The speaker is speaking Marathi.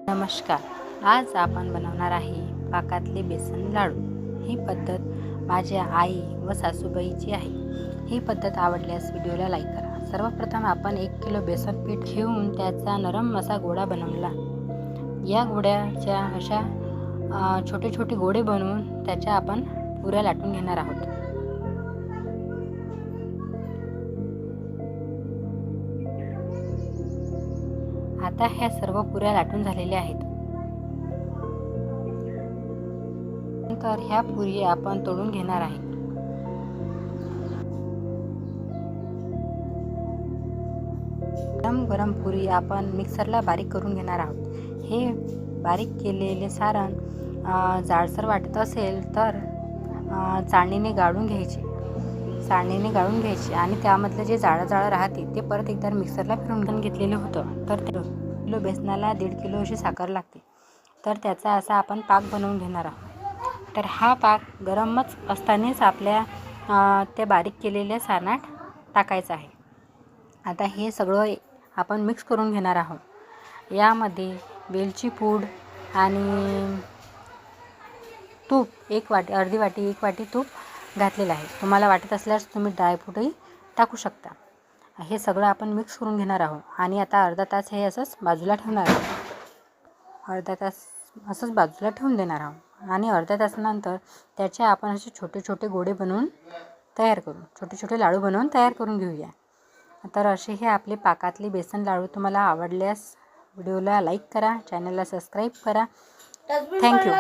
नमस्कार. आज आपण बनवणार आहे पाकातले बेसन लाडू. ही पद्धत माझ्या आई व सासूबाईची आहे. ही पद्धत आवडल्यास व्हिडिओला लाईक करा. सर्वप्रथम आपण 1 किलो बेसन पीठ घेऊन त्याचा नरम असा गोळा बनवला. या गोळ्याच्या अशा छोटे छोटे गोळे बनवून त्याच्या आपण पुऱ्या लाटून घेणार आहोत. आता ह्या सर्व पुऱ्या लाटून झालेल्या आहेत. नंतर ह्या पुरी आपण तोडून घेणार आहे. गरम पुरी आपण मिक्सरला बारीक करून घेणार आहोत. हे बारीक केलेले सारण जाडसर वाटत असेल तर चाळणीने गाळून घ्यायचे. आणि त्यामधलं जे जाळं राहते ते परत एकदा मिक्सरला फिरवून घेतलेलं होतं. तर किलो बेसनाला 1.5 किलो अशी साखर लागते. तर त्याचा असा आपण पाक बनवून घेणार आहोत. तर हा पाक गरमच असतानाच आपल्या त्या बारीक केलेल्या सारणात टाकायचा आहे. आता हे सगळं आपण मिक्स करून घेणार आहोत. यामध्ये वेलची पूड आणि तूप अर्धी वाटी 1 वाटी तूप घातलेलं आहे. तुम्हाला वाटत असल्यास तुम्ही ड्रायफ्रूटही टाकू शकता. हे सगळं आपण मिक्स करून घेणार आहोत आणि आता अर्धा तास हे असंच बाजूला ठेवणार आहोत. अर्धा तास असंच बाजूला ठेवून देणार आहोत आणि अर्ध्या तासानंतर त्याचे आपण असे छोटे छोटे गोळे बनवून छोटे छोटे लाडू बनवून तयार करून घेऊया. तर असे हे आपले पाकातले बेसन लाडू तुम्हाला आवडल्यास व्हिडिओला लाईक करा, चॅनलला सबस्क्राईब करा. थँक्यू.